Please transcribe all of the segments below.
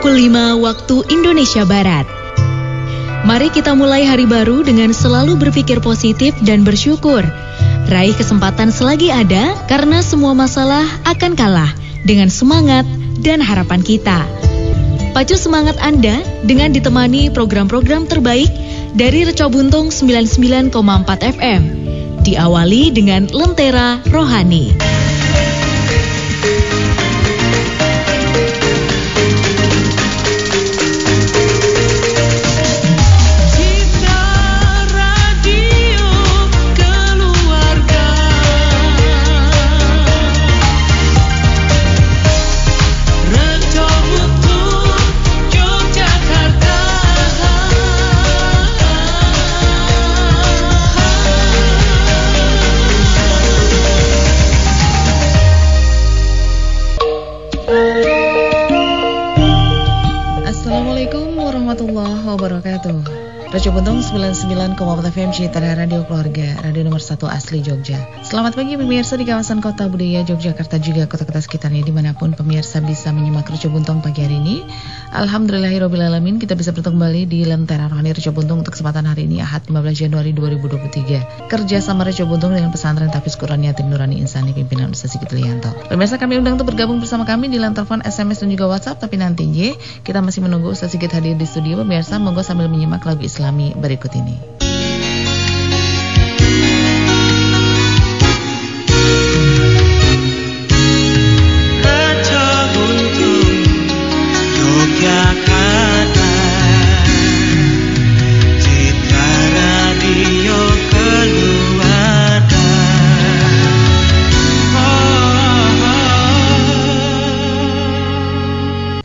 pukul 5 waktu Indonesia Barat. Mari kita mulai hari baru dengan selalu berpikir positif dan bersyukur. Raih kesempatan selagi ada, karena semua masalah akan kalah dengan semangat dan harapan kita. Pacu semangat Anda dengan ditemani program-program terbaik dari Reco Buntung 99,4 FM. Diawali dengan Lentera Rohani. Reco Buntung 99,4 FM Citra Radio Keluarga, radio nomor 1 asli Jogja. Selamat pagi pemirsa di kawasan Kota Budaya Yogyakarta, juga kota-kota sekitarnya, dimanapun pemirsa bisa menyimak Reco Buntung pagi hari ini. Alhamdulillahirrabbilalamin, kita bisa bertemu kembali di Lentera Rohani Reco Buntung untuk kesempatan hari ini, Ahad 15 Januari 2023. Kerja sama Reco Buntung dengan pesantren Tahfiz Quran Yatim Nurani Insani, pimpinan Ustaz Sigit Lianto. Pemirsa, kami undang untuk bergabung bersama kami di line telepon, SMS dan juga WhatsApp. Tapi nanti kita masih menunggu Ustaz Sigit hadir di studio. Pemirsa, monggo sambil menyimak lagu Islami berikut ini. Reco Buntung Yogyakarta, Citra Radio Keluarga.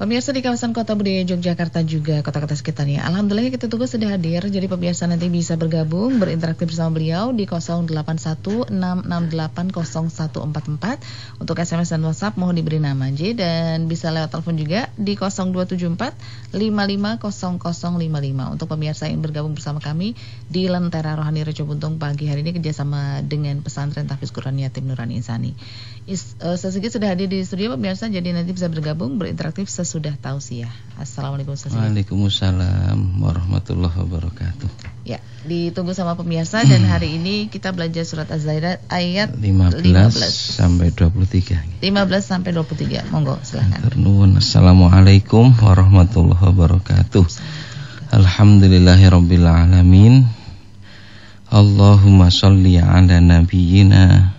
Pemirsa di kawasan Kota Budaya Yogyakarta, juga kota-kota sekitarnya, alhamdulillah kita tunggu sudah hadir. Jadi pemirsa nanti bisa bergabung, berinteraksi bersama beliau di 0816680144. Untuk SMS dan WhatsApp mohon diberi nama J, dan bisa lewat telepon juga di 0274550055. Untuk pemirsa yang bergabung bersama kami di Lentera Rohani Reco Buntung pagi hari ini kerjasama dengan pesantren Tahfiz Quran Yatim Nurani Insani. Ustaz Sigit sudah hadir di studio pemirsa, jadi nanti bisa bergabung, berinteraksi sesudah tausiah. Assalamualaikum Ustaz Sigit. Waalaikumsalam warahmatullahi wabarakatuh. Ya, ditunggu sama pemirsa, dan hari ini kita belajar surat Az-Zariyat ayat 15 sampai 23. 15 sampai 23. Monggo silakan. Assalamualaikum warahmatullahi wabarakatuh. Alhamdulillahirabbil alamin. Allahumma shalli ala nabiyyina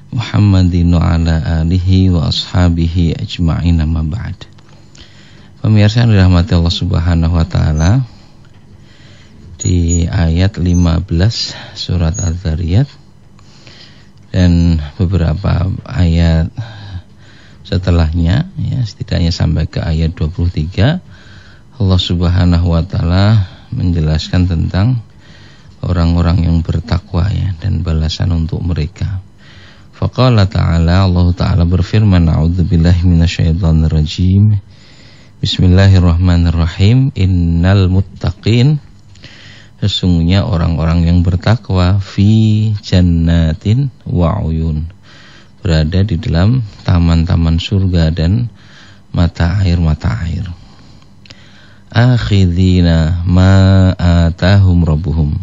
Muhammadin wa ala alihi wa ashabihi ajma'in, amma ba'd. Pemirsa yang dirahmati Allah Subhanahu wa taala, di ayat 15 surat Az-Zariyat dan beberapa ayat setelahnya, ya, setidaknya sampai ke ayat 23, Allah Subhanahu wa taala menjelaskan tentang orang-orang yang bertakwa, ya, dan balasan untuk mereka. Faqala ta'ala, Allah Ta'ala berfirman, a'udzubillahi minasyaitonir rajim. Bismillahirrahmanirrahim. Innal muttaqin, sesungguhnya orang-orang yang bertakwa, fi jannatin wa uyun, berada di dalam taman-taman surga dan mata air-mata air. Akhidina ma atahum rabbuhum,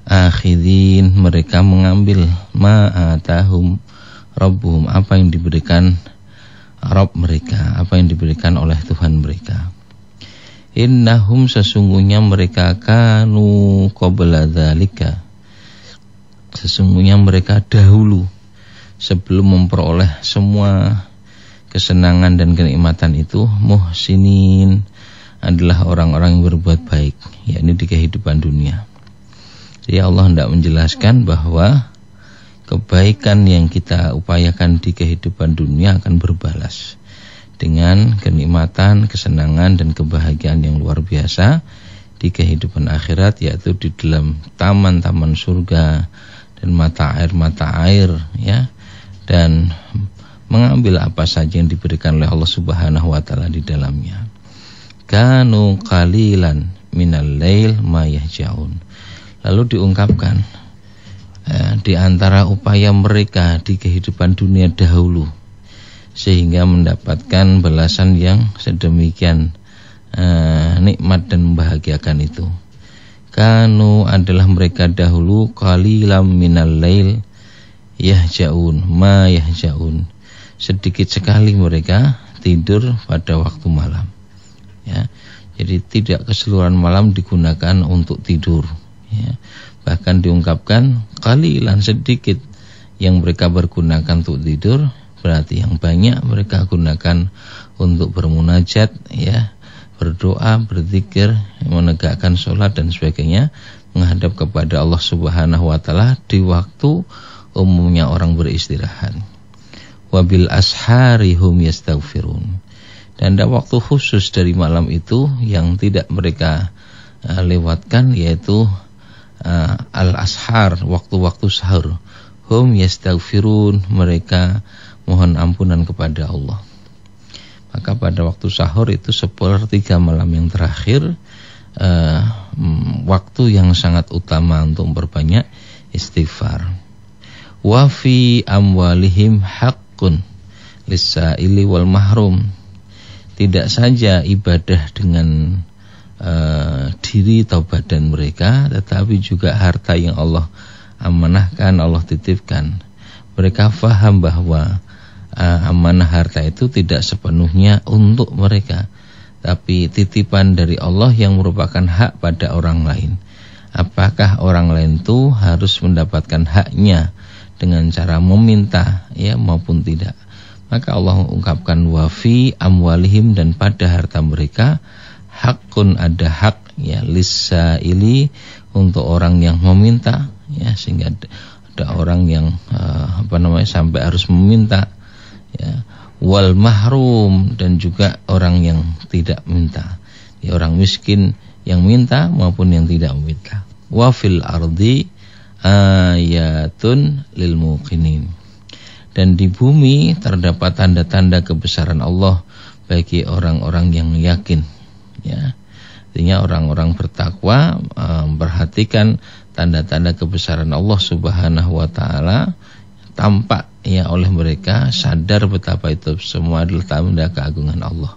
akhidin, mereka mengambil, ma'atahum rabbuhum, apa yang diberikan Rabb mereka, apa yang diberikan oleh Tuhan mereka. Innahum, sesungguhnya mereka, kanu qabla dzalika, sesungguhnya mereka dahulu, sebelum memperoleh semua kesenangan dan kenikmatan itu, muhsinin, adalah orang-orang yang berbuat baik, yakni di kehidupan dunia. Jadi Allah hendak menjelaskan bahwa kebaikan yang kita upayakan di kehidupan dunia akan berbalas dengan kenikmatan, kesenangan, dan kebahagiaan yang luar biasa di kehidupan akhirat, yaitu di dalam taman-taman surga dan mata air, ya, dan mengambil apa saja yang diberikan oleh Allah Subhanahu wa taala di dalamnya. Kanu qalilan minal lail ma yahjaun. Lalu diungkapkan di antara upaya mereka di kehidupan dunia dahulu, sehingga mendapatkan balasan yang sedemikian nikmat dan membahagiakan itu. Kanu adalah mereka dahulu qalilam minal lail yahjaun ma yahjaun, sedikit sekali mereka tidur pada waktu malam, ya. Jadi tidak keseluruhan malam digunakan untuk tidur, ya. Bahkan diungkapkan qalilan, sedikit yang mereka pergunakan untuk tidur, berarti yang banyak mereka gunakan untuk bermunajat, ya, berdoa, berzikir, menegakkan sholat dan sebagainya, menghadap kepada Allah Subhanahu wa taala di waktu umumnya orang beristirahat. Wabil ashari hum yastaghfirun. Dan ada waktu khusus dari malam itu yang tidak mereka lewatkan, yaitu al-ashar, waktu-waktu sahur. Hum yastaghfirun, mereka mohon ampunan kepada Allah. Maka pada waktu sahur itu 1/3 malam yang terakhir, waktu yang sangat utama untuk memperbanyak istighfar. Wa fi amwalihim haqqun lis-sa'ili wal mahrum. Tidak saja ibadah dengan diri atau badan mereka, tetapi juga harta yang Allah amanahkan, Allah titipkan. Mereka faham bahwa amanah harta itu tidak sepenuhnya untuk mereka, tapi titipan dari Allah yang merupakan hak pada orang lain. Apakah orang lain itu harus mendapatkan haknya dengan cara meminta, ya, maupun tidak? Maka Allah ungkapkan wafi amwalihim, dan pada harta mereka hakun, ada hak, ya, lis-sa'ili, untuk orang yang meminta, ya, sehingga ada orang yang sampai harus meminta, ya, wal mahrum, dan juga orang yang tidak minta, ya, orang miskin yang minta maupun yang tidak meminta. Wa fil ardi ayatun lil muqinin. Dan di bumi terdapat tanda-tanda kebesaran Allah bagi orang-orang yang yakin, ya. Artinya orang-orang bertakwa memperhatikan tanda-tanda kebesaran Allah Subhanahu wa taala, tampak, ya, oleh mereka, sadar betapa itu semua adalah tanda keagungan Allah.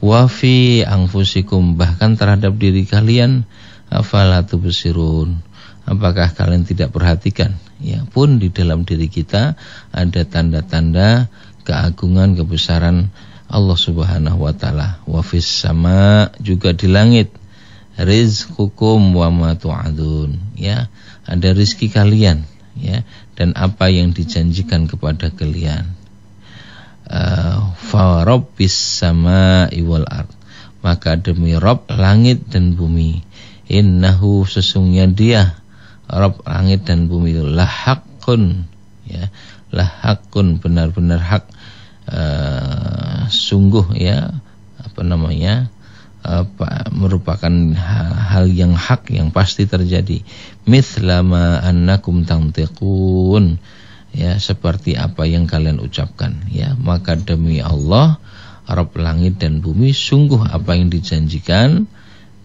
Wa fi anfusikum, bahkan terhadap diri kalian, afala tubsirun, apakah kalian tidak perhatikan, ya, pun di dalam diri kita ada tanda-tanda keagungan kebesaran Allah Subhanahu wa taala. Wa fis sama, juga di langit, rizqukum wa ma tu'adun, ya, ada rezeki kalian, ya, dan apa yang dijanjikan kepada kalian. Fa rabbis samaa'i wal ard, maka demi Rabb langit dan bumi, innahu, sesungguhnya dia Rabb langit dan bumi itu lahaqqun, ya, lahaqqun, benar-benar hak, sungguh, ya, merupakan hal yang hak, yang pasti terjadi. Mithlama annakum tantiqun, ya, seperti apa yang kalian ucapkan, ya. Maka demi Allah Rabb langit dan bumi, sungguh apa yang dijanjikan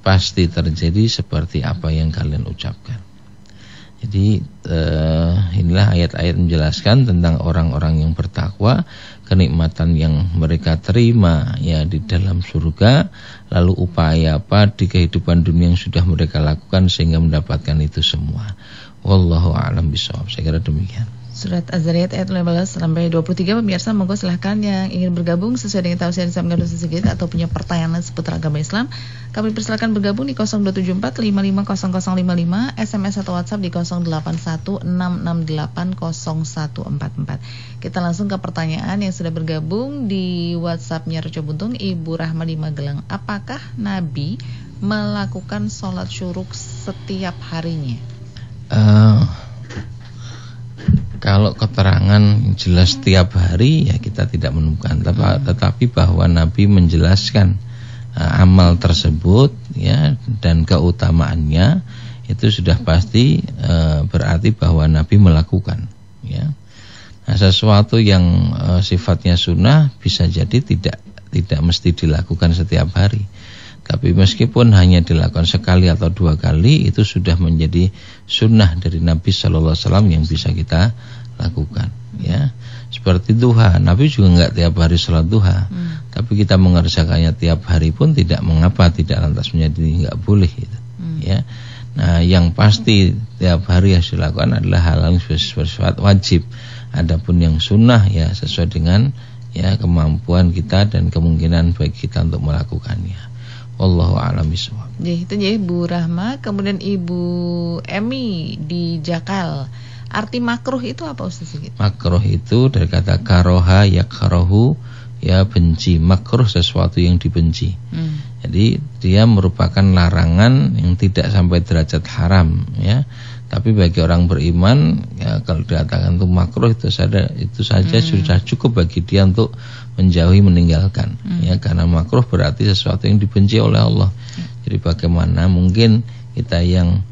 pasti terjadi seperti apa yang kalian ucapkan. Jadi inilah ayat-ayat menjelaskan tentang orang-orang yang bertakwa, kenikmatan yang mereka terima, ya, di dalam surga, lalu upaya apa di kehidupan dunia yang sudah mereka lakukan sehingga mendapatkan itu semua. Wallahu a'lam bishawab. Saya kira demikian. Surat Az-Zariyat ayat 15 sampai 23. Pemirsa, monggo silahkan yang ingin bergabung sesuai dengan tausiah Islam dan dosa sedikit atau punya pertanyaan seputar agama Islam, kami persilakan bergabung di 0274550055, SMS atau WhatsApp di 0816680144. Kita langsung ke pertanyaan yang sudah bergabung di WhatsApp-nya Reco Buntung, Ibu Rahma di Magelang. Apakah Nabi melakukan sholat syuruk setiap harinya? Kalau keterangan jelas setiap hari, ya, kita tidak menemukan. Tetapi bahwa Nabi menjelaskan amal tersebut, ya, dan keutamaannya, itu sudah pasti berarti bahwa Nabi melakukan, ya. Nah, sesuatu yang sifatnya sunnah bisa jadi tidak mesti dilakukan setiap hari. Tapi meskipun hanya dilakukan sekali atau 2 kali, itu sudah menjadi sunnah dari Nabi Sallallahu Alaihi Wasallam yang bisa kita lakukan, ya. Seperti duha, Nabi juga enggak tiap hari sholat duha, tapi kita mengerjakannya tiap hari pun tidak mengapa, tidak lantas menjadi enggak boleh gitu. Ya. Nah, yang pasti tiap hari yang dilakukan adalah hal yang bersifat wajib. Adapun yang sunnah ya sesuai dengan ya kemampuan kita dan kemungkinan bagi kita untuk melakukannya. Wallahu a'lam bishawab. Itu ya Bu Rahma, kemudian Ibu Emi di Jakal. Arti makruh itu apa Ustaz? Makruh itu dari kata karoha yakrahu, ya benci. Makruh sesuatu yang dibenci. Jadi dia merupakan larangan yang tidak sampai derajat haram ya. Tapi bagi orang beriman ya, kalau dikatakan itu makruh itu saja sudah cukup bagi dia untuk menjauhi, meninggalkan ya, karena makruh berarti sesuatu yang dibenci oleh Allah. Jadi bagaimana mungkin kita yang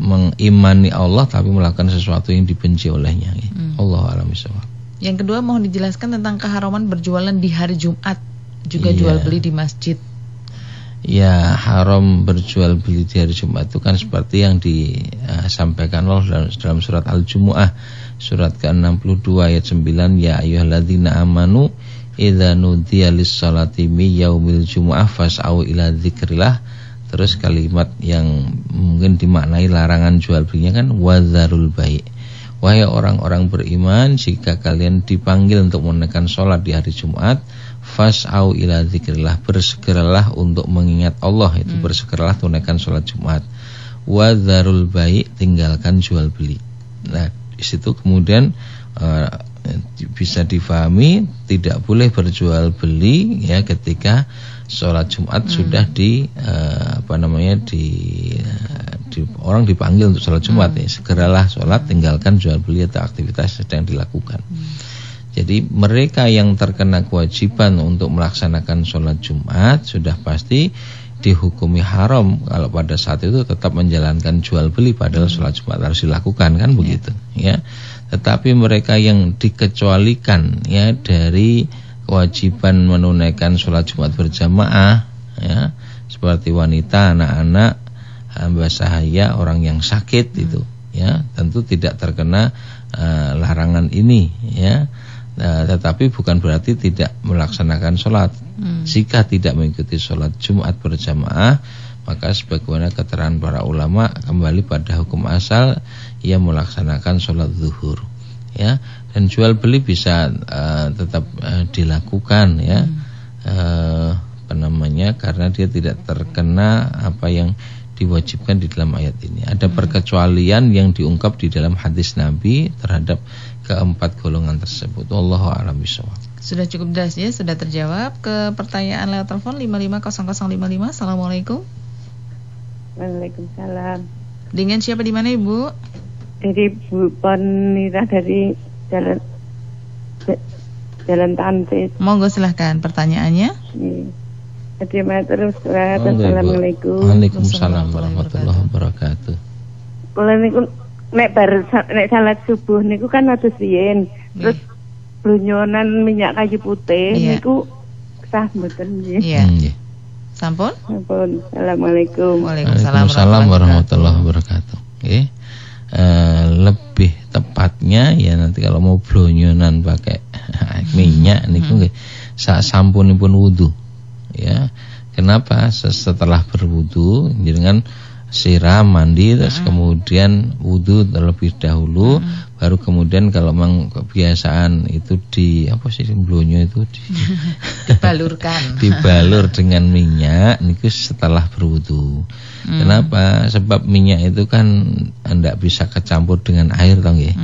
mengimani Allah tapi melakukan sesuatu yang dibenci olehnya ya. Allahu a'lam bishawab. Yang kedua, mohon dijelaskan tentang keharaman berjualan di hari Jumat, juga jual beli di masjid. Ya, haram berjual beli di hari Jumat itu kan seperti yang disampaikan Allah dalam surat Al-Jumu'ah, surat ke-62 ayat 9, ya ayyuhalladzina amanu idza nudiya lis-salati mi yaumil jumu'ah fas'au ila dzikrillah. Terus kalimat yang mungkin dimaknai larangan jual belinya kan wadzarul bai'. Wahai orang-orang beriman, jika kalian dipanggil untuk menunaikan sholat di hari Jumat, fas'au ila dzikrillah, bersegeralah untuk mengingat Allah, itu bersegeralah tunaikan sholat Jumat. Wadzarul bai', tinggalkan jual beli. Nah, di situ kemudian bisa difahami tidak boleh berjual beli ya ketika sholat Jumat sudah orang dipanggil untuk sholat Jumat ya, segeralah sholat, tinggalkan jual beli atau aktivitas sedang dilakukan. Jadi mereka yang terkena kewajiban untuk melaksanakan sholat Jumat sudah pasti dihukumi haram kalau pada saat itu tetap menjalankan jual beli, padahal sholat Jumat harus dilakukan kan begitu ya. Tetapi mereka yang dikecualikan ya dari kewajiban menunaikan sholat Jumat berjamaah ya, seperti wanita, anak-anak, hamba sahaya, orang yang sakit itu ya, tentu tidak terkena larangan ini ya. Tetapi bukan berarti tidak melaksanakan sholat. Jika tidak mengikuti sholat Jumat berjamaah, maka sebagaimana keterangan para ulama kembali pada hukum asal, ia melaksanakan sholat zuhur ya. Dan jual beli bisa tetap dilakukan ya, karena dia tidak terkena apa yang diwajibkan di dalam ayat ini. Ada perkecualian yang diungkap di dalam hadis Nabi terhadap keempat golongan tersebut. Wallahu a'lam bishawab. Sudah cukup jelas ya, sudah terjawab. Ke pertanyaan lewat telepon 550055. Assalamualaikum. Waalaikumsalam. Dengan siapa di mana Ibu? Dari Bu Ponira dari Jalan Tantis. Monggo silahkan pertanyaannya. Assalamualaikum. Waalaikumsalam warahmatullahi wabarakatuh. Kalau niku nek salat subuh niku kan atus riyen. Terus blonyonan minyak kayu putih niku sah mboten nggih? Iya. Sampun? Sampun. Assalamualaikum. Waalaikumsalam warahmatullahi wabarakatuh. Nggih. Lebih tepatnya ya nanti kalau mau blonyonan pakai minyak niku nggih sak sampunipun wudu. Ya. Kenapa? Setelah berwudu dengan siram, mandi, terus kemudian wudu terlebih dahulu, baru kemudian kalau memang kebiasaan itu blonyo itu dibalurkan. Dibalur dengan minyak niku setelah berwudu. Kenapa? Sebab minyak itu kan tidak bisa kecampur dengan air toh nggih.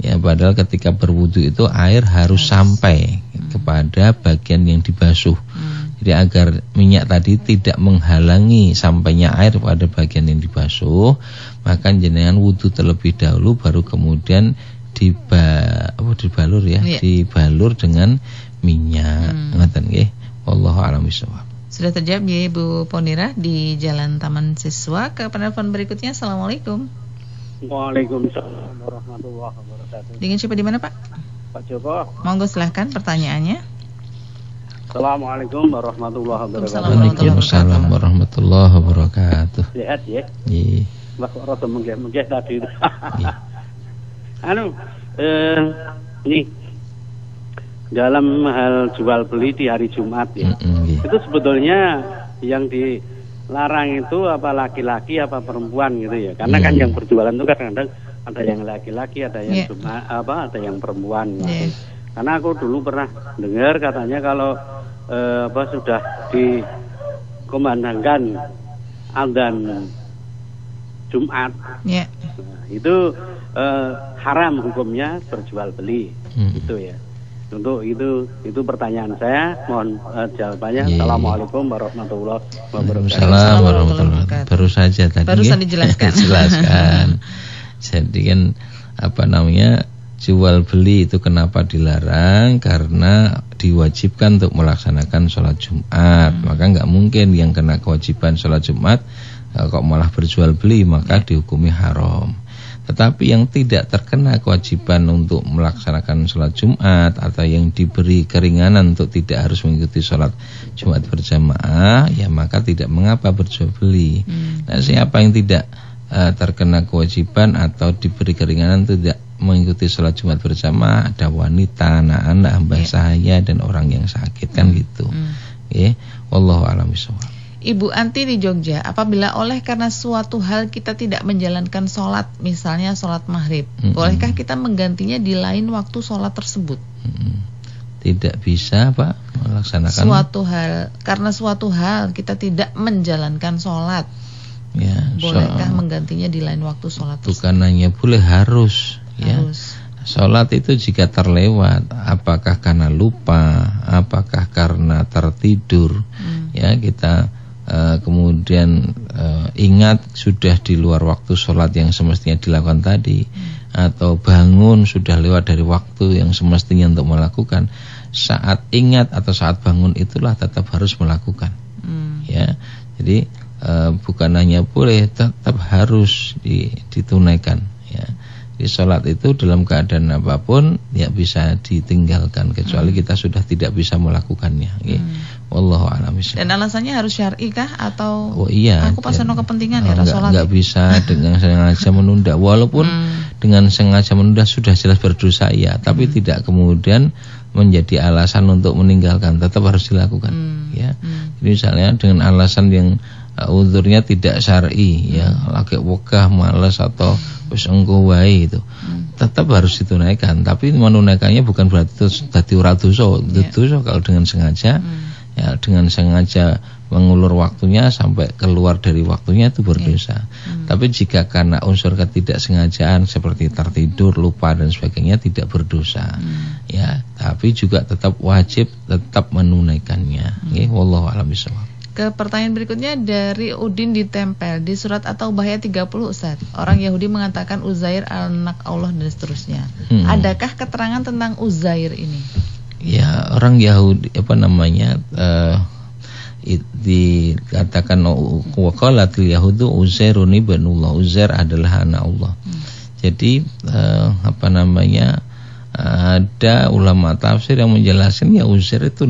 Ya, padahal ketika berwudu itu air harus sampai kepada bagian yang dibasuh. Jadi agar minyak tadi tidak menghalangi sampainya air pada bagian yang dibasuh, maka jenengan wudu terlebih dahulu baru kemudian dibalur ya, dibalur dengan minyak. Ngoten nggih. Wallahu a'lam bishawab. Sudah terjawab ya Ibu Ponira di Jalan Taman Siswa. Ke penelpon berikutnya. Assalamualaikum. Waalaikumsalam warahmatullahi wabarakatuh. Dengan siapa di mana Pak? Pak Joko. Monggo silahkan pertanyaannya. Assalamualaikum warahmatullahi wabarakatuh. Waalaikumsalam warahmatullahi wabarakatuh. Sehat ya? Nggih. Mbak rada menggeh tadi. Ini dalam hal jual beli di hari Jumat ya. Itu sebetulnya yang dilarang itu apa laki-laki apa perempuan gitu ya. Karena kan yang berjualan itu kadang-kadang ada yang laki-laki, ada yang ada yang perempuan. Karena aku dulu pernah dengar katanya kalau sudah dikumandangkan adzan Jumat, itu haram hukumnya berjual beli, gitu ya. Untuk itu pertanyaan saya, mohon jawabannya. Assalamualaikum warahmatullahi wabarakatuh. Assalamualaikum warahmatullahi wabarakatuh. Baru saja tadi. Barusan dijelaskan. Jadi kan jual beli itu kenapa dilarang? Karena diwajibkan untuk melaksanakan sholat Jumat. Maka nggak mungkin yang kena kewajiban sholat Jumat kok malah berjual beli, maka dihukumi haram. Tetapi yang tidak terkena kewajiban untuk melaksanakan sholat Jumat atau yang diberi keringanan untuk tidak harus mengikuti sholat Jumat berjamaah, ya maka tidak mengapa berjual beli. Nah, siapa yang tidak terkena kewajiban atau diberi keringanan tidak mengikuti sholat Jumat berjamaah? Ada wanita, anak-anak, hamba sahaya, dan orang yang sakit, kan gitu. Wallahu a'lam bishawab. Ibu Anti di Jogja, apabila oleh karena suatu hal kita tidak menjalankan sholat, misalnya sholat maghrib, bolehkah kita menggantinya di lain waktu sholat tersebut? Tidak bisa, Pak, melaksanakan karena suatu hal kita tidak menjalankan sholat, bolehkah menggantinya di lain waktu sholat tersebut? Bukan hanya boleh, harus. Sholat itu jika terlewat, apakah karena lupa, apakah karena tertidur, kita kemudian ingat sudah di luar waktu sholat yang semestinya dilakukan tadi, atau bangun sudah lewat dari waktu yang semestinya untuk melakukan, saat ingat atau saat bangun itulah tetap harus melakukan. Jadi bukan hanya boleh, tetap harus ditunaikan. Di sholat itu dalam keadaan apapun bisa ditinggalkan kecuali kita sudah tidak bisa melakukannya. Wallahu a'lam bishawab. Dan alasannya harus syar'i kah atau aku pasano kepentingan sholat? Enggak bisa dengan sengaja menunda. Walaupun dengan sengaja menunda sudah jelas berdosa tapi tidak kemudian menjadi alasan untuk meninggalkan, tetap harus dilakukan. Jadi misalnya dengan alasan yang uzurnya tidak syar'i, lagi wegah, malas atau wis engko wae itu, tetap harus ditunaikan. Tapi menunaikannya bukan berarti itu dadi ora dosa. Dosa kalau dengan sengaja, dengan sengaja mengulur waktunya sampai keluar dari waktunya itu berdosa. Tapi jika karena unsur ketidaksengajaan seperti tertidur, lupa dan sebagainya tidak berdosa. Tapi juga tetap wajib tetap menunaikannya. Wallahu a'lam bishawab. Ke pertanyaan berikutnya dari Udin di Tempel, di surat At-Taubah ayat 30, Ustaz. Orang Yahudi mengatakan Uzair anak Allah dan seterusnya. Adakah keterangan tentang Uzair ini? Orang Yahudi dikatakan waqalatil yahudu Uzairun ibnullah, Uzair adalah anak Allah. Jadi ada ulama tafsir yang menjelaskan Uzair itu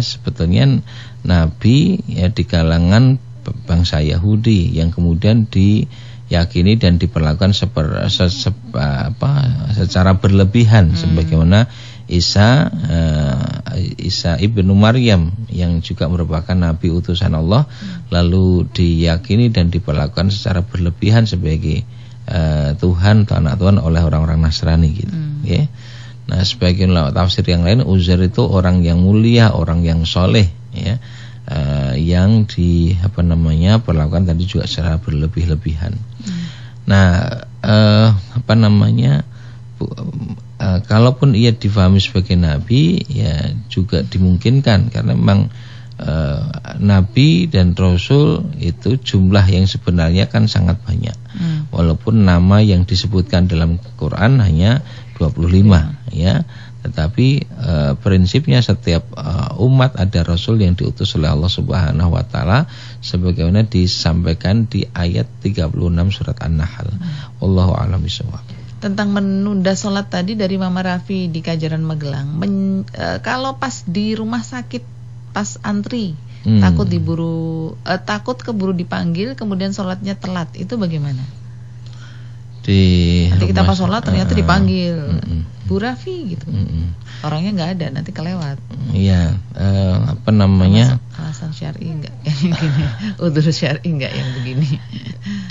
sebetulnya nabi di kalangan bangsa Yahudi yang kemudian diyakini dan diperlakukan secara berlebihan sebagaimana Isa ibnu Maryam yang juga merupakan nabi utusan Allah, lalu diyakini dan diperlakukan secara berlebihan sebagai Tuhan atau anak Tuhan oleh orang-orang Nasrani gitu. Nah, sebagian ulama tafsir yang lain Uzair itu orang yang mulia, orang yang soleh, yang perlakukan tadi juga secara berlebih-lebihan. Nah, kalaupun ia difahami sebagai nabi, juga dimungkinkan karena memang nabi dan rasul itu jumlah yang sebenarnya kan sangat banyak. Walaupun nama yang disebutkan dalam Quran hanya 25, tetapi prinsipnya setiap umat ada rasul yang diutus oleh Allah Subhanahu wa taala sebagaimana disampaikan di ayat 36 surat An-Nahl. Wallahu a'lam bishawab. Tentang menunda sholat tadi dari Mama Rafi di Kajaran Magelang. Kalau pas di rumah sakit, pas antri, takut keburu dipanggil, kemudian sholatnya telat, itu bagaimana? Nanti kita pas sholat ternyata dipanggil. Bu Raffi gitu. Orangnya nggak ada, nanti kelewat. Iya, apa namanya? Alasan syar'i nggak yang begini, udzur syar'i nggak yang begini.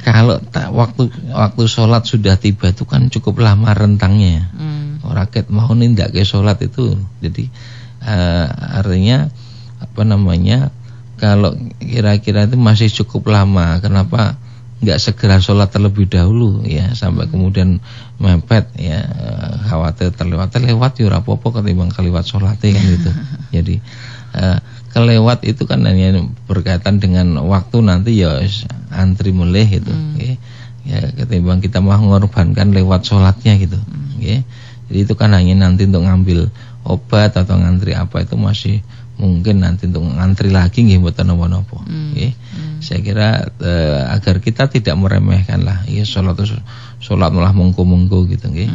Kalau waktu sholat sudah tiba itu kan cukup lama rentangnya. Rakyat mau nindak ke sholat itu, jadi artinya apa namanya? Kalau kira-kira itu masih cukup lama, kenapa nggak segera sholat terlebih dahulu ya, sampai kemudian mepet ya, khawatir terlewat ya rapopo ketimbang kelewat sholatnya kan gitu. Jadi kelewat itu kan hanya berkaitan dengan waktu, nanti ya antri mulih gitu ya, ketimbang kita mau mengorbankan lewat sholatnya gitu ya. Jadi itu kan hanya nanti untuk ngambil obat atau ngantri apa itu masih mungkin nanti untuk ngantri lagi nggih mboten napa-napa nggih. Saya kira agar kita tidak meremehkan lah ya, salat malah mengko-mengko gitu nggih.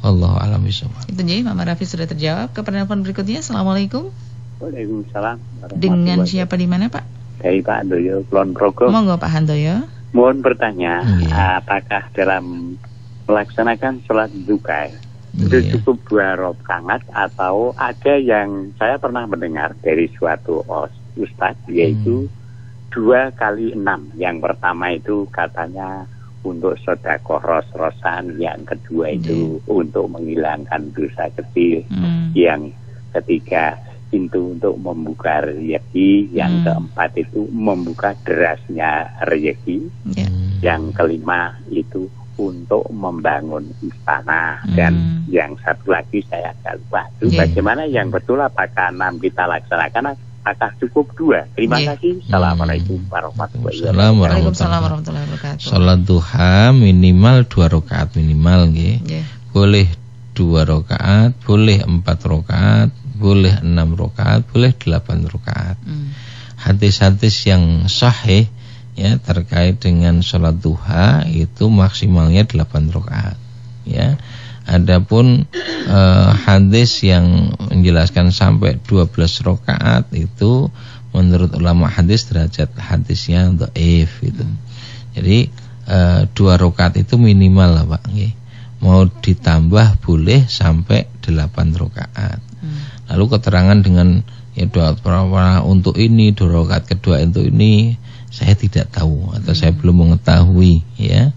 Wallahu a'lam bishawab. Itu jadi Mama Raffi sudah terjawab. Ke penelpon berikutnya. Assalamualaikum. Waalaikumsalam. Dengan siapa di mana, Pak? Dari Pak Handoyo, Kulon Progo. Monggo Pak Handoyo. Mohon bertanya, apakah dalam melaksanakan sholat duha itu cukup 2 rakaat atau ada yang saya pernah mendengar dari suatu ustadz yaitu 2 kali 6. Yang pertama itu katanya untuk sedekah ros-rosan, yang kedua itu untuk menghilangkan dosa kecil, yang ketiga itu untuk membuka rezeki, yang keempat itu membuka derasnya rezeki, yang kelima itu untuk membangun istana, dan yang satu lagi saya agak lupa. Bagaimana yang betul, apakah 6 kita laksanakan, apakah cukup 2? Terima kasih. Assalamualaikum warahmatullahi wabarakatuh. Waalaikumsalam warahmatullahi wabarakatuh. Salat duha minimal 2 rakaat minimal nggih. Boleh 2 rakaat, boleh 4 rakaat, boleh 6 rakaat, boleh 8 rakaat. Hadis-hadis yang sahih ya terkait dengan sholat duha itu maksimalnya 8 rakaat ya. Adapun hadis yang menjelaskan sampai 12 rakaat itu menurut ulama hadis derajat hadisnya dhaif gitu. Jadi 2 rakaat itu minimal lah Pak nggih. Mau ditambah boleh sampai 8 rakaat. Lalu keterangan dengan ya doa untuk ini, 2 rakaat kedua untuk ini saya tidak tahu atau saya belum mengetahui ya.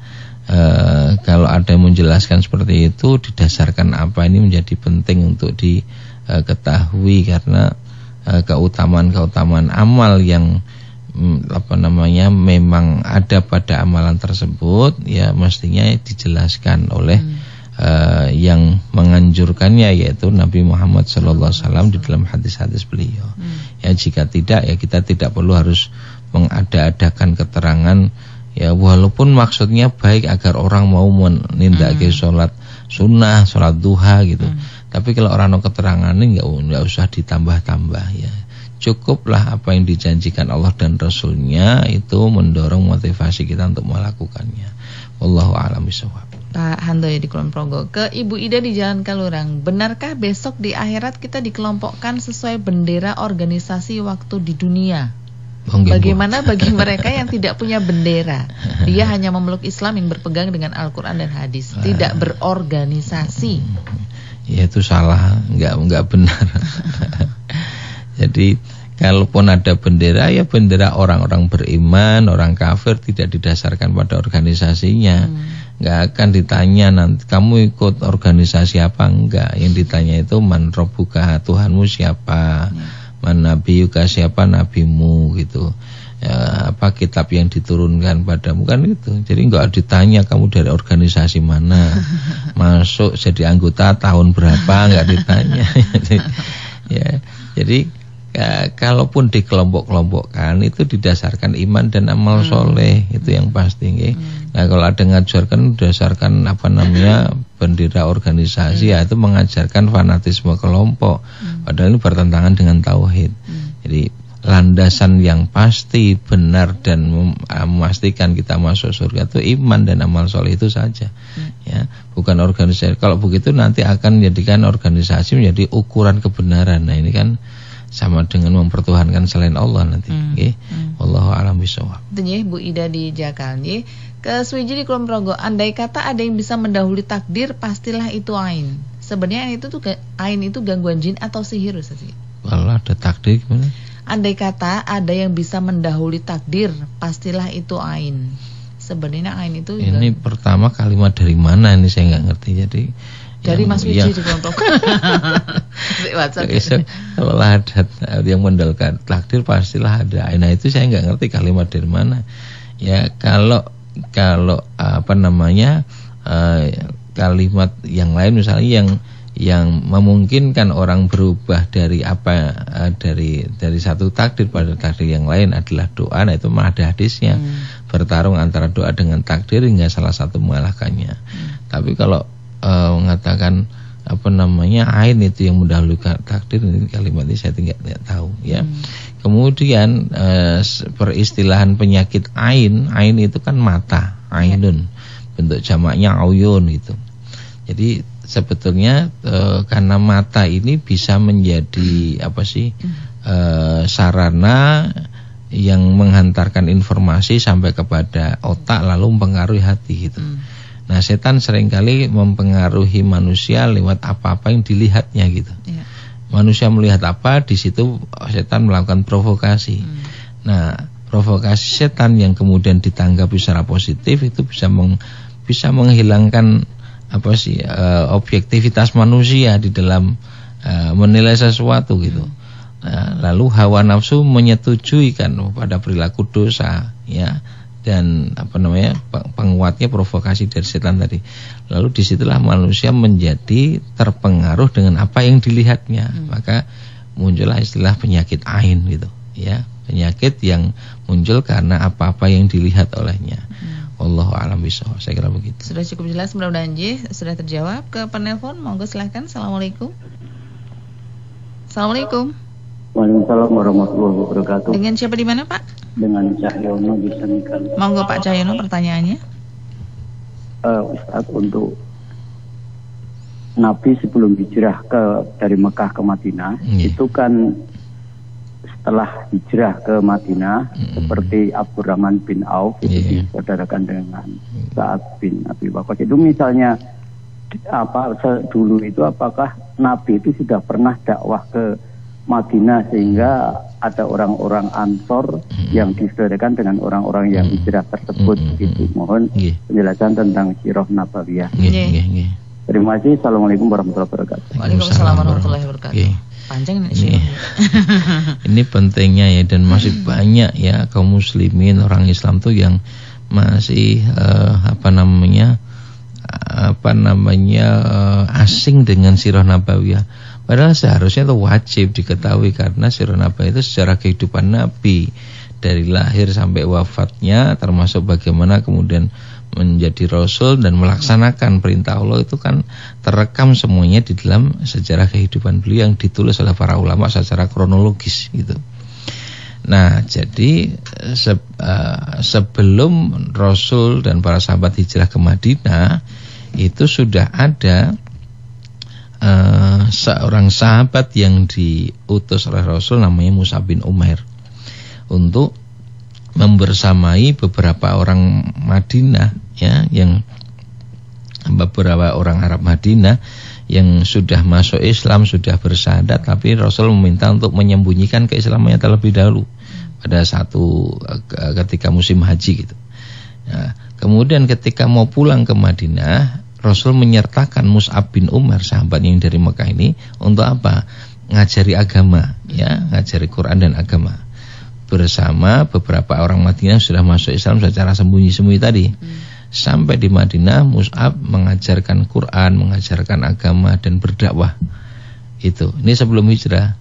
Kalau ada yang menjelaskan seperti itu didasarkan apa, ini menjadi penting untuk diketahui karena keutamaan amal yang apa namanya memang ada pada amalan tersebut ya mestinya dijelaskan oleh yang menganjurkannya, yaitu Nabi Muhammad SAW di dalam hadis-hadis beliau. Ya jika tidak ya kita tidak perlu harus mengada-adakan keterangan ya, walaupun maksudnya baik agar orang mau menindaki sholat sunnah, sholat duha gitu. Tapi kalau orang mau keterangan ini nggak usah ditambah-tambah ya. Cukuplah apa yang dijanjikan Allah dan Rasulnya itu mendorong motivasi kita untuk melakukannya. Wallahu a'lam bishawab. Pak Handoyo di Kulon Progo. Ke Ibu Ida di Jalan Kalurang. Benarkah besok di akhirat kita dikelompokkan sesuai bendera organisasi waktu di dunia? Bagaimana bagi mereka yang tidak punya bendera? Dia hanya memeluk Islam yang berpegang dengan Al-Quran dan hadis, tidak berorganisasi. Ya itu salah, enggak benar. Jadi kalaupun ada bendera ya bendera orang-orang beriman, orang kafir, tidak didasarkan pada organisasinya. Enggak akan ditanya nanti kamu ikut organisasi apa enggak. Yang ditanya itu man rabbuka, Tuhanmu siapa? Man nabiyuka, siapa nabimu gitu ya, apa kitab yang diturunkan padamu, kan gitu. Jadi enggak ditanya kamu dari organisasi mana, masuk jadi anggota tahun berapa, enggak ditanya. Ya, jadi ya, kalaupun dikelompok-kelompokkan itu didasarkan iman dan amal soleh, itu yang pasti nggih. Nah kalau ada ngajarkan berdasarkan apa namanya bendera organisasi ya itu mengajarkan fanatisme kelompok, padahal ini bertentangan dengan tauhid. Jadi landasan yang pasti benar dan memastikan kita masuk surga itu iman dan amal soleh itu saja ya, bukan organisasi. Kalau begitu nanti akan menjadikan organisasi menjadi ukuran kebenaran. Nah ini kan sama dengan mempertuhankan selain Allah nanti. Wallahu a'lam bishawab. Itu ya Bu Ida di Jakal. Ke Suwiji di Kulon Progo. Andai kata ada yang bisa mendahului takdir, pastilah itu ain. Sebenarnya ain itu gangguan jin atau sihir, Ustaz? Kalau ada takdir gimana? Andai kata ada yang bisa mendahului takdir, pastilah itu ain. Sebenarnya ain itu ini pertama kalimat dari mana ini saya nggak ngerti. Jadi dari Mas Wiji di kelompok WhatsApp. Kalau ada yang mendahulukan takdir pastilah ada ain. Nah, itu saya nggak ngerti kalimat dari mana. Ya kalau apa namanya kalimat yang lain misalnya yang memungkinkan orang berubah dari dari satu takdir pada takdir yang lain adalah doa. Nah, itu malah ada hadisnya, bertarung antara doa dengan takdir hingga salah satu mengalahkannya. Tapi kalau mengatakan apa namanya ain itu yang mendahului takdir, ini kalimat ini saya tidak tahu ya. Kemudian peristilahan penyakit ain itu kan mata, ainun, bentuk jamaknya auyun gitu. Jadi sebetulnya karena mata ini bisa menjadi sarana yang menghantarkan informasi sampai kepada otak lalu mempengaruhi hati gitu. Nah, setan seringkali mempengaruhi manusia lewat apa-apa yang dilihatnya gitu. Manusia melihat apa, di situ setan melakukan provokasi. Nah, provokasi setan yang kemudian ditanggapi secara positif itu bisa menghilangkan objektivitas manusia di dalam menilai sesuatu gitu. Nah, lalu hawa nafsu menyetujui kan pada perilaku dosa ya, dan penguatnya provokasi dari setan tadi. Lalu disitulah manusia menjadi terpengaruh dengan apa yang dilihatnya. Maka muncullah istilah penyakit ain gitu ya, penyakit yang muncul karena apa-apa yang dilihat olehnya. Wallahu a'lam bishawab. Saya kira begitu. Sudah cukup jelas, mudah-mudahan sudah terjawab. Ke penelpon, monggo silahkan. Assalamualaikum. Assalamualaikum. Waalaikumsalam warahmatullahi wabarakatuh. Dengan siapa di mana, Pak? Dengan Cahyono di Semikan. Monggo Pak Cahyono, pertanyaannya. Ustaz, untuk Nabi sebelum hijrah dari Mekah ke Madinah, itu kan setelah hijrah ke Madinah, seperti Abdurrahman bin Auf itu disaudarakan dengan Sa'ad bin Abi Waqqas. Itu misalnya dulu itu apakah Nabi itu sudah pernah dakwah ke Madinah sehingga ada orang-orang Ansor yang disaudarakan dengan orang-orang yang hijrah tersebut gitu. Mohon penjelasan tentang sirah nabawiyah. Terima kasih. Assalamualaikum warahmatullahi wabarakatuh. Waalaikumsalam warahmatullahi wabarakatuh. Panjang ini. Ini pentingnya ya, dan masih banyak ya kaum muslimin orang Islam tuh yang masih asing dengan sirah nabawiyah. Padahal seharusnya itu wajib diketahui karena sirah nabawiyah itu sejarah kehidupan Nabi dari lahir sampai wafatnya, termasuk bagaimana kemudian menjadi Rasul dan melaksanakan perintah Allah, itu kan terekam semuanya di dalam sejarah kehidupan beliau yang ditulis oleh para ulama secara kronologis gitu. Nah, jadi sebelum Rasul dan para sahabat hijrah ke Madinah itu sudah ada seorang sahabat yang diutus oleh Rasul namanya Mus'ab bin Umair untuk membersamai beberapa orang Madinah ya, yang beberapa orang Arab Madinah yang sudah masuk Islam, sudah bersyahadat, tapi Rasul meminta untuk menyembunyikan keislamannya terlebih dahulu pada ketika musim haji gitu. Nah, kemudian ketika mau pulang ke Madinah, Rasul menyertakan Mus'ab bin Umair, sahabat yang dari Mekah ini, untuk apa? Ngajari agama ya, ngajari Quran dan agama bersama beberapa orang Madinah sudah masuk Islam secara sembunyi-sembunyi tadi. Sampai di Madinah, Mus'ab mengajarkan Quran, mengajarkan agama dan berdakwah. Ini sebelum hijrah.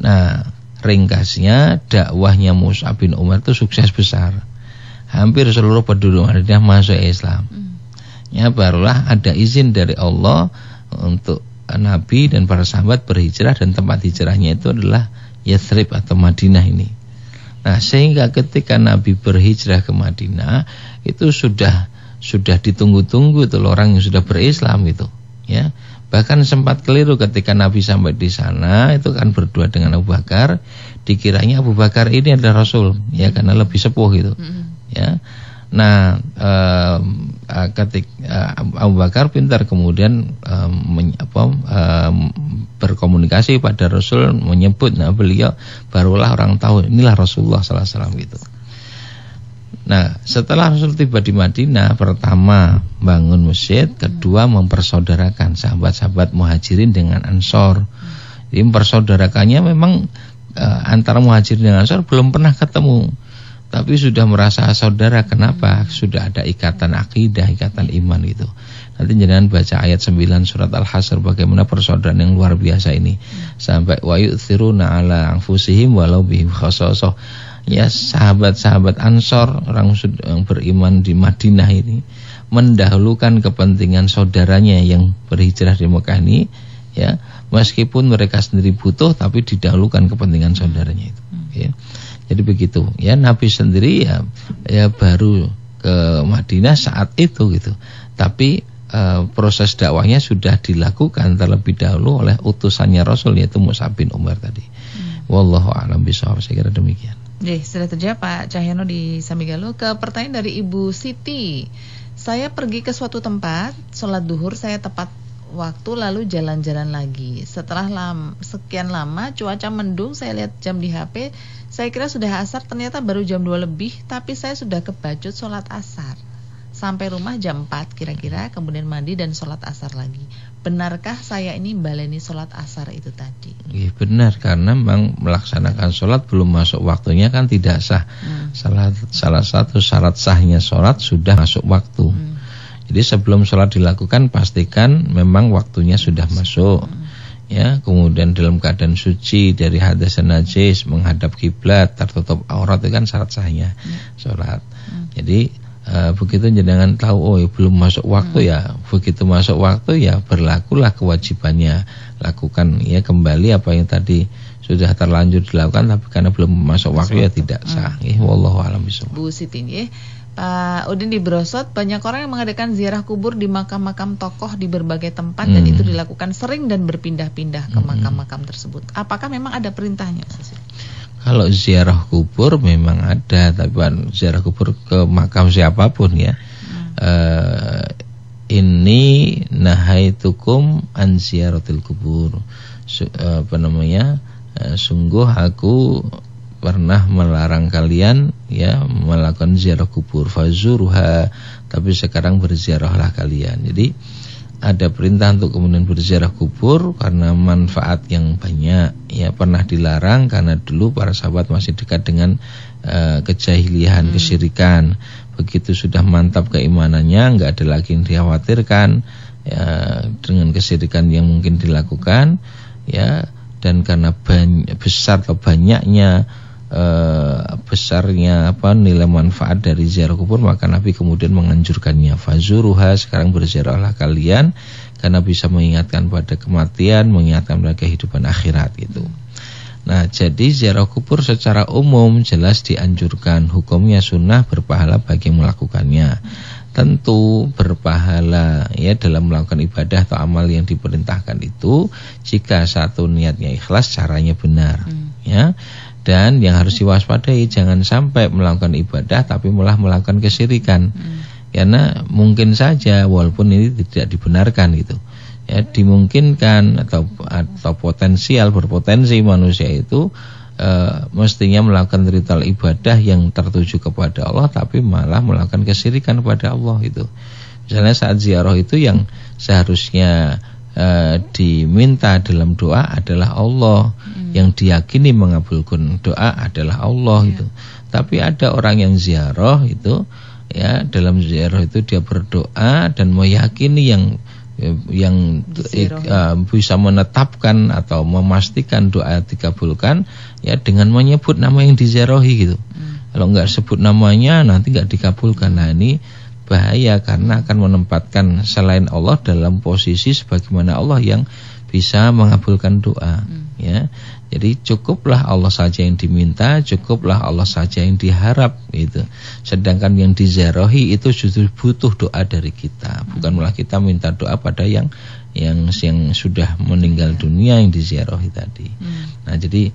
Nah, ringkasnya dakwahnya Mus'ab bin Umair itu sukses besar. Hampir seluruh penduduk Madinah masuk Islam. Ya, barulah ada izin dari Allah untuk Nabi dan para sahabat berhijrah, dan tempat hijrahnya itu adalah Yathrib atau Madinah ini. Nah, sehingga ketika Nabi berhijrah ke Madinah itu sudah ditunggu-tunggu tuh orang yang sudah berislam gitu, ya. Bahkan sempat keliru ketika Nabi sampai di sana, itu kan berdua dengan Abu Bakar, dikiranya Abu Bakar ini adalah Rasul, ya, karena lebih sepuh gitu, ya. Nah, ketika Abu Bakar pintar kemudian berkomunikasi pada Rasul, menyebut, nah beliau barulah orang tahu inilah Rasulullah sallallahu alaihi wasallam gitu. Nah, setelah Rasul tiba di Madinah, pertama bangun masjid, kedua mempersaudarakan sahabat-sahabat Muhajirin dengan Ansor. Jadi mempersaudarakannya memang antara Muhajirin dengan Ansor belum pernah ketemu, tapi sudah merasa saudara. Kenapa? Sudah ada ikatan akidah, ikatan iman gitu. Nanti jangan baca ayat 9 surat Al-Hasr bagaimana persaudaraan yang luar biasa ini. Sampai wa yu'thiruna ala anfusihim walau bihim khassasah. Ya, sahabat-sahabat Ansor, orang yang beriman di Madinah ini mendahulukan kepentingan saudaranya yang berhijrah di Mekah ini, ya, meskipun mereka sendiri butuh tapi didahulukan kepentingan saudaranya itu, ya. Jadi begitu, ya. Nabi sendiri ya baru ke Madinah saat itu gitu. Tapi proses dakwahnya sudah dilakukan terlebih dahulu oleh utusannya Rasul, yaitu Mus'ab bin Umar tadi. Wallahu a'lam bishawab, saya kira demikian. Sudah terjawab Pak Cahyono di Samigalo. Ke pertanyaan dari Ibu Siti. Saya pergi ke suatu tempat, sholat duhur saya tepat waktu, lalu jalan-jalan lagi. Setelah sekian lama cuaca mendung, saya lihat jam di HP, saya kira sudah asar, ternyata baru jam 2 lebih, tapi saya sudah kebacut sholat asar. Sampai rumah jam 4 kira-kira, kemudian mandi dan sholat asar lagi. Benarkah saya ini baleni sholat asar itu tadi? Iya benar, karena memang melaksanakan sholat belum masuk waktunya kan tidak sah. Salah satu syarat sahnya sholat sudah masuk waktu. Jadi sebelum sholat dilakukan pastikan memang waktunya sudah masuk. Ya, kemudian dalam keadaan suci dari hadas dan najis, menghadap kiblat, tertutup aurat, itu kan syarat sahnya sholat. Jadi begitu jangan tahu belum masuk waktu ya, begitu masuk waktu ya berlakulah kewajibannya, lakukan ya kembali apa yang tadi sudah terlanjur dilakukan, tapi karena belum masuk waktu ya tidak sah. Wallahu a'lam bishawab. Bu Siti, Pak Udin di Brosot, banyak orang yang mengadakan ziarah kubur di makam-makam tokoh di berbagai tempat dan itu dilakukan sering dan berpindah-pindah ke makam-makam tersebut. Apakah memang ada perintahnya? Kalau ziarah kubur memang ada, tapi ziarah kubur ke makam siapapun ya. Ini nahaitukum an ziyaratil kubur. Sungguh aku pernah melarang kalian ya melakukan ziarah kubur, fazuruha, tapi sekarang berziarahlah kalian. Jadi ada perintah untuk kemudian berziarah kubur karena manfaat yang banyak. Ya, pernah dilarang karena dulu para sahabat masih dekat dengan kejahilian, kesyirikan. Begitu sudah mantap keimanannya, enggak ada lagi yang dikhawatirkan ya dengan kesyirikan yang mungkin dilakukan ya, dan karena besar atau banyaknya besarnya nilai manfaat dari ziarah kubur, maka Nabi kemudian menganjurkannya, fazuruha, sekarang berziarahlah kalian karena bisa mengingatkan pada kematian, mengingatkan pada kehidupan akhirat gitu. Nah, jadi ziarah kubur secara umum jelas dianjurkan, hukumnya sunnah, berpahala bagi yang melakukannya. Tentu berpahala ya dalam melakukan ibadah atau amal yang diperintahkan itu jika satu niatnya ikhlas, caranya benar ya. Dan yang harus diwaspadai, jangan sampai melakukan ibadah tapi malah melakukan kesyirikan. Karena mungkin saja walaupun ini tidak dibenarkan gitu. Ya, dimungkinkan atau berpotensi manusia itu mestinya melakukan ritual ibadah yang tertuju kepada Allah tapi malah melakukan kesyirikan kepada Allah itu. Misalnya saat ziarah itu yang seharusnya diminta dalam doa adalah Allah, yang diyakini mengabulkan doa adalah Allah itu. Tapi ada orang yang ziarah itu ya, dalam ziarah itu dia berdoa dan meyakini yang bisa menetapkan atau memastikan doa dikabulkan ya dengan menyebut nama yang diziarahi gitu. Kalau enggak sebut namanya nanti enggak dikabulkan. Nah, ini bahaya karena akan menempatkan selain Allah dalam posisi sebagaimana Allah yang bisa mengabulkan doa ya. Jadi cukuplah Allah saja yang diminta, cukuplah Allah saja yang diharap gitu. Sedangkan yang diziarahi itu justru butuh doa dari kita, bukan malah kita minta doa pada yang sudah meninggal dunia yang diziarahi tadi. Nah, jadi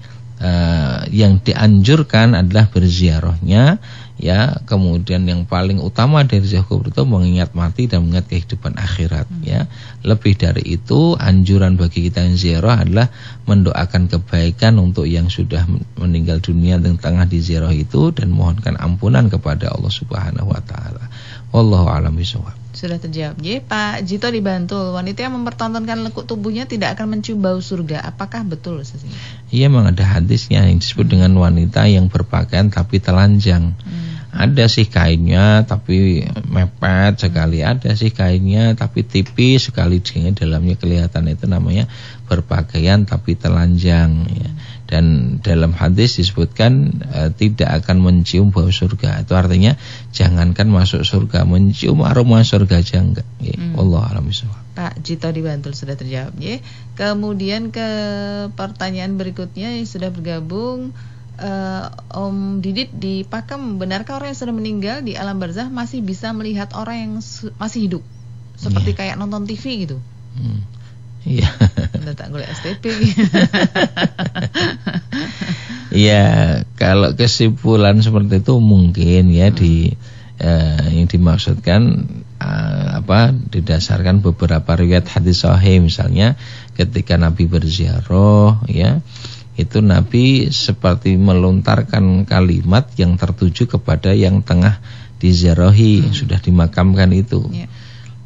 yang dianjurkan adalah berziarahnya, ya. Kemudian yang paling utama dari ziarah kubur itu mengingat mati dan mengingat kehidupan akhirat, ya. Lebih dari itu, anjuran bagi kita yang ziarah adalah mendoakan kebaikan untuk yang sudah meninggal dunia dan tengah di ziarah itu, dan mohonkan ampunan kepada Allah Subhanahu wa taala. Wallahu a'lam bishawab. Sudah terjawab. Pak Jito di Bantul, wanita yang mempertontonkan lekuk tubuhnya tidak akan mencium bau surga. Apakah betul Ustaz? Iya, memang ada hadisnya yang disebut dengan wanita yang berpakaian tapi telanjang. Ada sih kainnya tapi mepet sekali, ada sih kainnya tapi tipis sekali sehingga dalamnya kelihatan, itu namanya berpakaian tapi telanjang, ya. Dan dalam hadis disebutkan tidak akan mencium bau surga. Itu artinya jangankan masuk surga, mencium aroma surga aja enggak, ya. Wallahu a'lam bishawab. Pak Jito di Bantul sudah terjawab, ya. Kemudian ke pertanyaan berikutnya yang sudah bergabung, Om Didit di Pakem, benarkah orang yang sudah meninggal di alam barzah masih bisa melihat orang yang masih hidup? Seperti kayak nonton TV gitu. Iya. Udah tak boleh STP. Iya, kalau kesimpulan seperti itu mungkin ya yang dimaksudkan didasarkan beberapa riwayat hadis sahih, misalnya ketika Nabi berziarah, ya, itu Nabi seperti melontarkan kalimat yang tertuju kepada yang tengah diziarahi, yang sudah dimakamkan itu.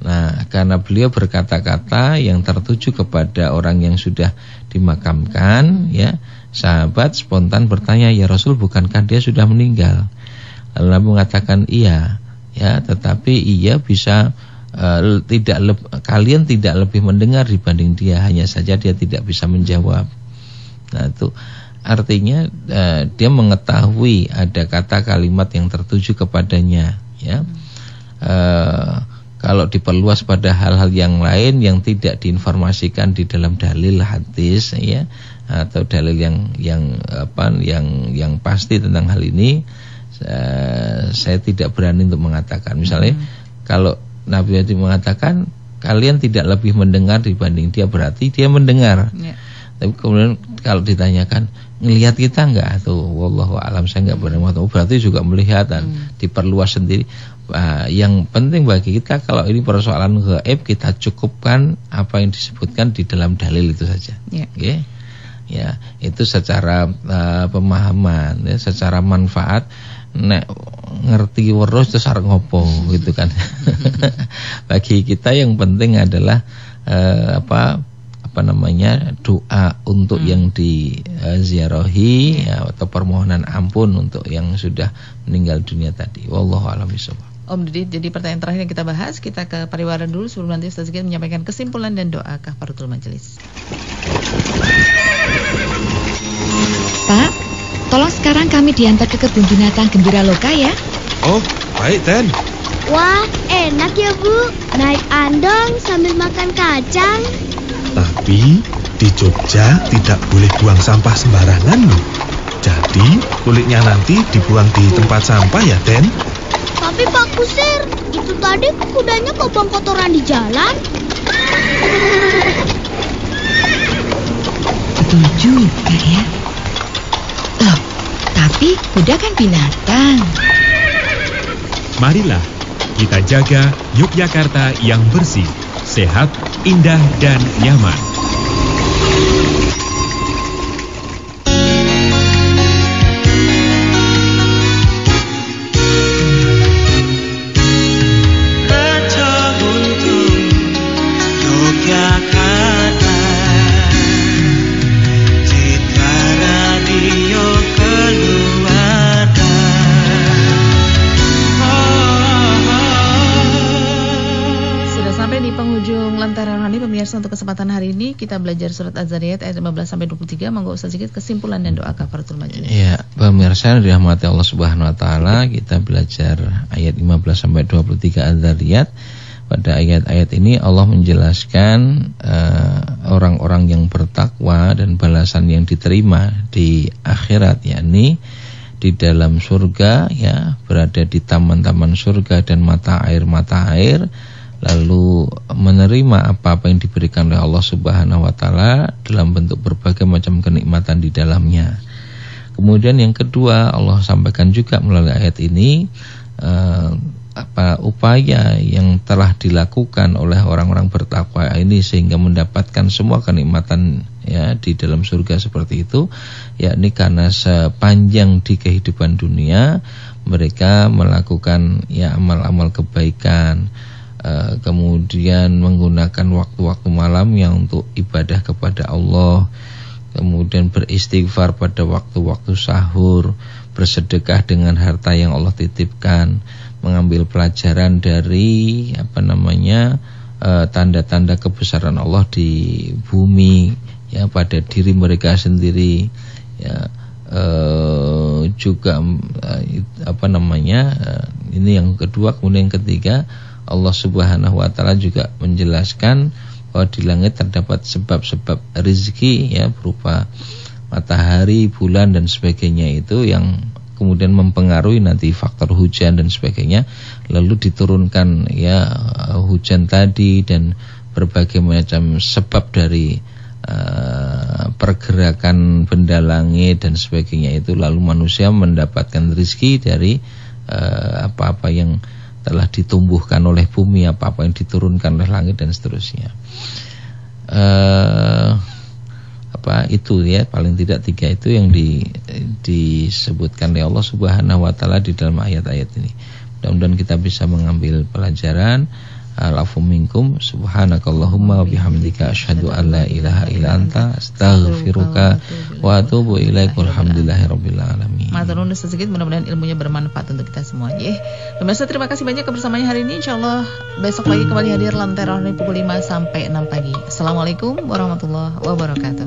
Nah, karena beliau berkata-kata yang tertuju kepada orang yang sudah dimakamkan, ya, sahabat spontan bertanya, "Ya Rasul, bukankah dia sudah meninggal?" Lalu Nabi mengatakan, "Iya, ya, tetapi ia bisa kalian tidak lebih mendengar dibanding dia, hanya saja dia tidak bisa menjawab." Nah, itu artinya dia mengetahui ada kata kalimat yang tertuju kepadanya, ya. Kalau diperluas pada hal-hal yang lain yang tidak diinformasikan di dalam dalil hadis, ya, atau dalil yang pasti tentang hal ini, saya tidak berani untuk mengatakan. Misalnya kalau Nabi mengatakan kalian tidak lebih mendengar dibanding dia, berarti dia mendengar. Tapi kemudian kalau ditanyakan ngelihat kita enggak, tuh wallahu alam, saya enggak berani mengatakan berarti juga melihat, dan diperluas sendiri. Yang penting bagi kita, kalau ini persoalan gaib, kita cukupkan apa yang disebutkan di dalam dalil itu saja. Okay? Ya, itu secara pemahaman, ya, secara manfaat. Nek ngerti weruh terus arep ngopo gitu kan. Bagi kita yang penting adalah doa untuk yang diziarahi, ya, atau permohonan ampun untuk yang sudah meninggal dunia tadi. Wallahu a'lam bishawab. Om Didit, jadi pertanyaan terakhir yang kita bahas, kita ke pariwara dulu sebelum nanti Ustaz Zikir menyampaikan kesimpulan dan doa kafaratul majelis. Pak, tolong sekarang kami diantar ke kebun binatang Gembira Loka, ya. Oh, baik, Ten. Wah, enak ya, Bu. Naik andong sambil makan kacang. Tapi di Jogja tidak boleh buang sampah sembarangan loh. Jadi kulitnya nanti dibuang di tempat sampah ya, Den. Tapi Pak Kusir, itu tadi kudanya kok buang kotoran di jalan. Betul juga ya. Loh, tapi kuda kan binatang. Marilah kita jaga Yogyakarta yang bersih, sehat, indah, dan nyaman. Untuk kesempatan hari ini kita belajar surat Az-Zariyat ayat 15-23. Monggo Ustaz Zikir kesimpulan dan doa kafaratul majelis. Ya, pemirsa dirahmati Allah Subhanahu wa taala, kita belajar ayat 15-23 Az-Zariyat. Pada ayat-ayat ini Allah menjelaskan orang-orang yang bertakwa dan balasan yang diterima di akhirat, yakni di dalam surga, ya, berada di taman-taman surga dan mata air, lalu menerima apa-apa yang diberikan oleh Allah Subhanahu wa taala dalam bentuk berbagai macam kenikmatan di dalamnya. Kemudian yang kedua, Allah sampaikan juga melalui ayat ini upaya yang telah dilakukan oleh orang-orang bertakwa ini sehingga mendapatkan semua kenikmatan ya di dalam surga seperti itu, yakni karena sepanjang di kehidupan dunia mereka melakukan ya amal-amal kebaikan, kemudian menggunakan waktu-waktu malam yang untuk ibadah kepada Allah, kemudian beristighfar pada waktu-waktu sahur, bersedekah dengan harta yang Allah titipkan, mengambil pelajaran dari tanda-tanda kebesaran Allah di bumi ya pada diri mereka sendiri ya, juga ini yang kedua. Kemudian yang ketiga, Allah Subhanahu wa taala juga menjelaskan bahwa di langit terdapat sebab-sebab rezeki ya berupa matahari, bulan dan sebagainya itu yang kemudian mempengaruhi nanti faktor hujan dan sebagainya, lalu diturunkan ya hujan tadi dan berbagai macam sebab dari pergerakan benda langit dan sebagainya itu, lalu manusia mendapatkan rezeki dari apa-apa yang telah ditumbuhkan oleh bumi, apa-apa yang diturunkan oleh langit dan seterusnya. Itu ya, paling tidak 3 itu yang disebutkan oleh Allah Subhanahu wa taala di dalam ayat-ayat ini. Mudah-mudahan kita bisa mengambil pelajaran. Al-afu minkum, subhanakallahumma wa bihamdika asyhadu an la ilaha illa anta astaghfiruka wa atubu ilaika. Alhamdulillahirabbil alamin. Matur nuwun sedikit, mudah-mudahan ilmunya bermanfaat untuk kita semua ya. Pemirsa, terima kasih banyak kebersamaannya hari ini. Insyaallah besok pagi kembali hadir Lentera pukul 5 sampai 6 pagi. Assalamualaikum warahmatullahi wabarakatuh.